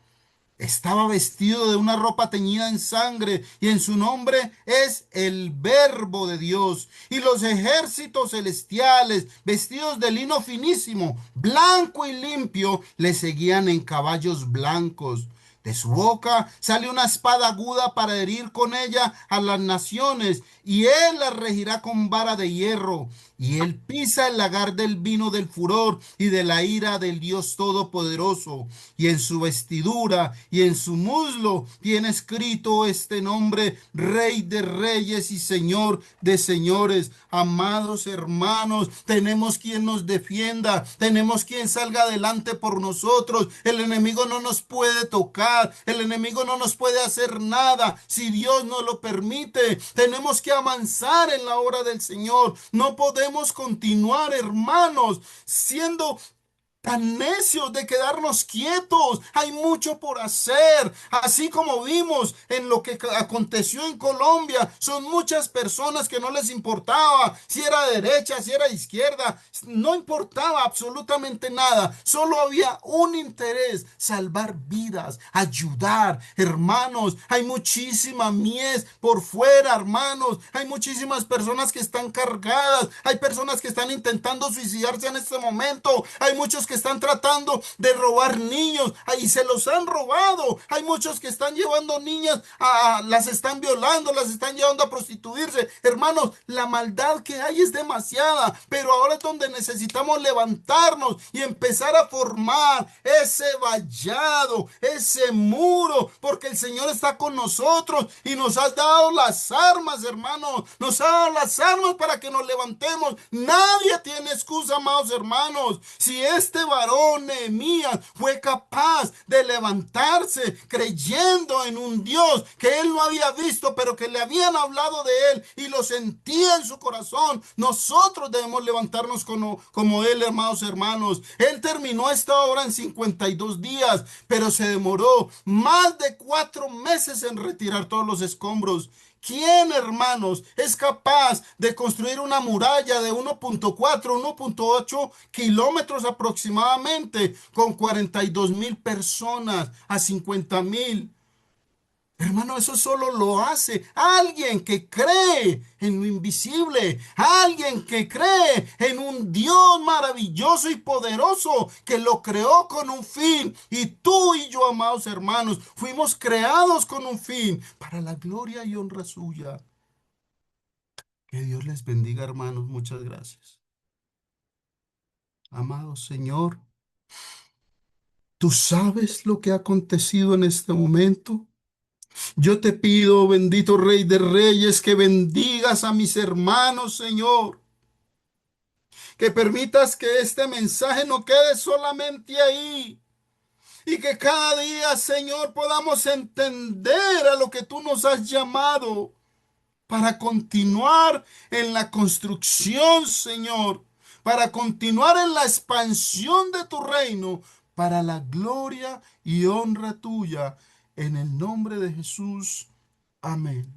Estaba vestido de una ropa teñida en sangre y en su nombre es el Verbo de Dios. Y los ejércitos celestiales, vestidos de lino finísimo, blanco y limpio, le seguían en caballos blancos. De su boca sale una espada aguda para herir con ella a las naciones, y él las regirá con vara de hierro. Y él pisa el lagar del vino del furor y de la ira del Dios Todopoderoso. Y en su vestidura y en su muslo tiene escrito este nombre: Rey de Reyes y Señor de Señores. Amados hermanos, tenemos quien nos defienda, tenemos quien salga adelante por nosotros. El enemigo no nos puede tocar, el enemigo no nos puede hacer nada si Dios no lo permite. Tenemos que avanzar en la obra del Señor. No podemos continuar, hermanos, siendo tan necios de quedarnos quietos. Hay mucho por hacer. Así como vimos en lo que aconteció en Colombia, son muchas personas que no les importaba si era derecha, si era izquierda, no importaba absolutamente nada. Solo había un interés: salvar vidas, ayudar. Hermanos, hay muchísima mies por fuera, hermanos. Hay muchísimas personas que están cargadas. Hay personas que están intentando suicidarse en este momento. Hay muchos que están tratando de robar niños y se los han robado. Hay muchos que están llevando niñas, las están violando, las están llevando a prostituirse. Hermanos, la maldad que hay es demasiada, pero ahora es donde necesitamos levantarnos y empezar a formar ese vallado, ese muro, porque el Señor está con nosotros y nos ha dado las armas, hermanos. Nos ha dado las armas para que nos levantemos. Nadie tiene excusa, amados hermanos. Si este varón Nehemías fue capaz de levantarse creyendo en un Dios que él no había visto, pero que le habían hablado de él y lo sentía en su corazón, nosotros debemos levantarnos como él, hermanos hermanos. Él terminó esta obra en 52 días, pero se demoró más de 4 meses en retirar todos los escombros. ¿Quién, hermanos, es capaz de construir una muralla de 1.4, 1.8 kilómetros aproximadamente con 42.000 personas a 50.000? Hermano, eso solo lo hace alguien que cree en lo invisible, alguien que cree en un Dios maravilloso y poderoso que lo creó con un fin. Y tú y yo, amados hermanos, fuimos creados con un fin, para la gloria y honra suya. Que Dios les bendiga, hermanos. Muchas gracias. Amado Señor, tú sabes lo que ha acontecido en este momento. Yo te pido, bendito Rey de Reyes, que bendigas a mis hermanos, Señor. Que permitas que este mensaje no quede solamente ahí. Y que cada día, Señor, podamos entender a lo que tú nos has llamado para continuar en la construcción, Señor. Para continuar en la expansión de tu reino, para la gloria y honra tuya. En el nombre de Jesús. Amén.